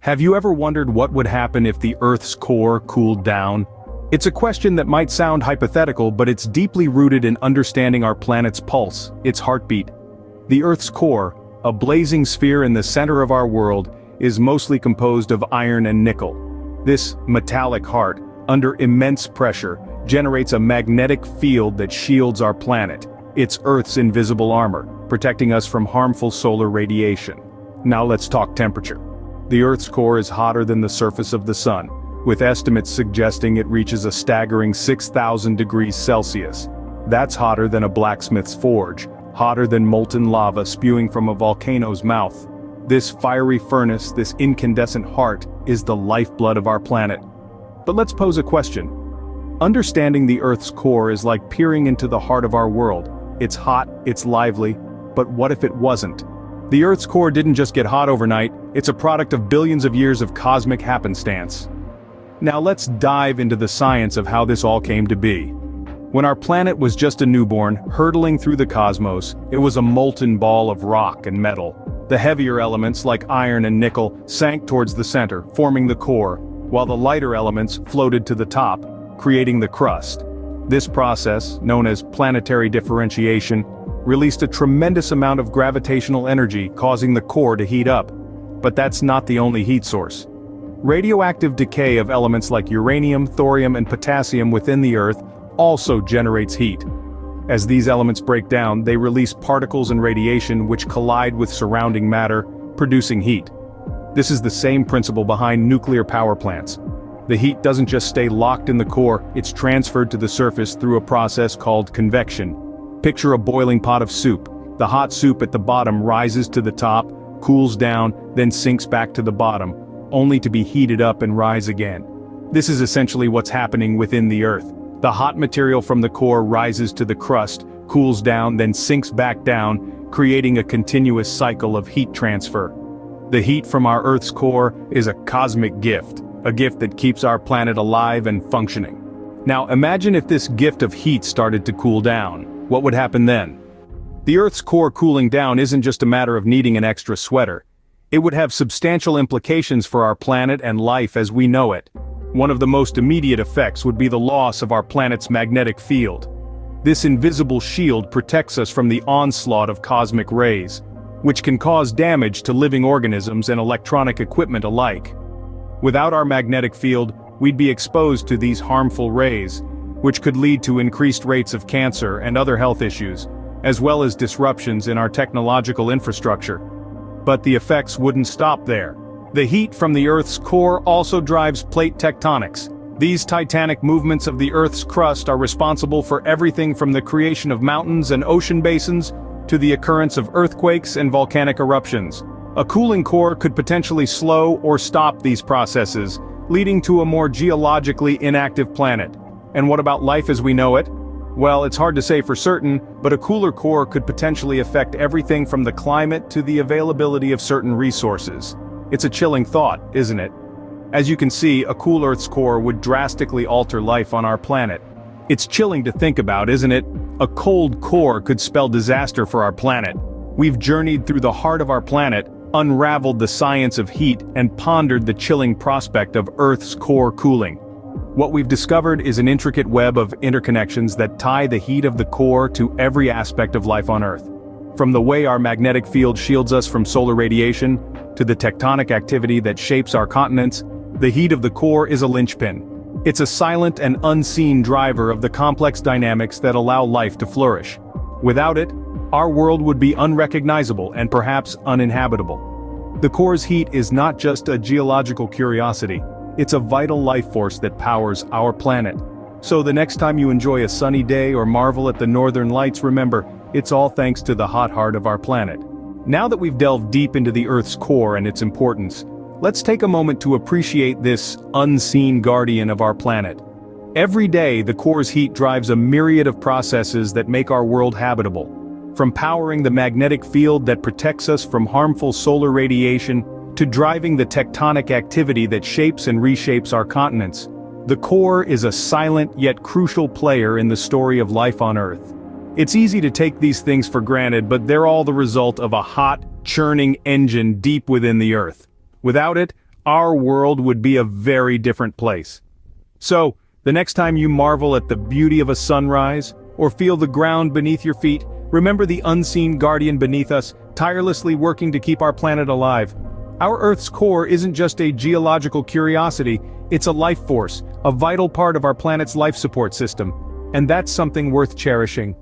Have you ever wondered what would happen if the Earth's core cooled down? It's a question that might sound hypothetical, but it's deeply rooted in understanding our planet's pulse, its heartbeat. The Earth's core, a blazing sphere in the center of our world, is mostly composed of iron and nickel. This metallic heart, under immense pressure, generates a magnetic field that shields our planet. It's Earth's invisible armor, protecting us from harmful solar radiation. Now let's talk temperature. The Earth's core is hotter than the surface of the sun, with estimates suggesting it reaches a staggering 6,000 degrees Celsius. That's hotter than a blacksmith's forge, hotter than molten lava spewing from a volcano's mouth. This fiery furnace, this incandescent heart, is the lifeblood of our planet. But let's pose a question. Understanding the Earth's core is like peering into the heart of our world. It's hot, it's lively, but what if it wasn't? The Earth's core didn't just get hot overnight, it's a product of billions of years of cosmic happenstance. Now let's dive into the science of how this all came to be. When our planet was just a newborn, hurtling through the cosmos, it was a molten ball of rock and metal. The heavier elements, like iron and nickel, sank towards the center, forming the core, while the lighter elements floated to the top, creating the crust. This process, known as planetary differentiation, released a tremendous amount of gravitational energy, causing the core to heat up. But that's not the only heat source. Radioactive decay of elements like uranium, thorium, and potassium within the Earth also generates heat. As these elements break down, they release particles and radiation which collide with surrounding matter, producing heat. This is the same principle behind nuclear power plants. The heat doesn't just stay locked in the core, it's transferred to the surface through a process called convection. Picture a boiling pot of soup. The hot soup at the bottom rises to the top, cools down, then sinks back to the bottom, only to be heated up and rise again. This is essentially what's happening within the Earth. The hot material from the core rises to the crust, cools down, then sinks back down, creating a continuous cycle of heat transfer. The heat from our Earth's core is a cosmic gift, a gift that keeps our planet alive and functioning. Now imagine if this gift of heat started to cool down. What would happen then? The Earth's core cooling down isn't just a matter of needing an extra sweater. It would have substantial implications for our planet and life as we know it. One of the most immediate effects would be the loss of our planet's magnetic field. This invisible shield protects us from the onslaught of cosmic rays, which can cause damage to living organisms and electronic equipment alike. Without our magnetic field, we'd be exposed to these harmful rays, which could lead to increased rates of cancer and other health issues, as well as disruptions in our technological infrastructure. But the effects wouldn't stop there. The heat from the Earth's core also drives plate tectonics. These titanic movements of the Earth's crust are responsible for everything from the creation of mountains and ocean basins to the occurrence of earthquakes and volcanic eruptions. A cooling core could potentially slow or stop these processes, leading to a more geologically inactive planet. And what about life as we know it? Well, it's hard to say for certain, but a cooler core could potentially affect everything from the climate to the availability of certain resources. It's a chilling thought, isn't it? As you can see, a cool Earth's core would drastically alter life on our planet. It's chilling to think about, isn't it? A cold core could spell disaster for our planet. We've journeyed through the heart of our planet, unraveled the science of heat, and pondered the chilling prospect of Earth's core cooling. What we've discovered is an intricate web of interconnections that tie the heat of the core to every aspect of life on Earth. From the way our magnetic field shields us from solar radiation, to the tectonic activity that shapes our continents, the heat of the core is a linchpin. It's a silent and unseen driver of the complex dynamics that allow life to flourish. Without it, our world would be unrecognizable and perhaps uninhabitable. The core's heat is not just a geological curiosity. It's a vital life force that powers our planet. So the next time you enjoy a sunny day or marvel at the northern lights, remember, it's all thanks to the hot heart of our planet. Now that we've delved deep into the Earth's core and its importance, let's take a moment to appreciate this unseen guardian of our planet. Every day, the core's heat drives a myriad of processes that make our world habitable. From powering the magnetic field that protects us from harmful solar radiation, to driving the tectonic activity that shapes and reshapes our continents. The core is a silent yet crucial player in the story of life on Earth. It's easy to take these things for granted, but they're all the result of a hot, churning engine deep within the Earth. Without it, our world would be a very different place. So, the next time you marvel at the beauty of a sunrise, or feel the ground beneath your feet, remember the unseen guardian beneath us, tirelessly working to keep our planet alive. Our Earth's core isn't just a geological curiosity, it's a life force, a vital part of our planet's life support system. And that's something worth cherishing.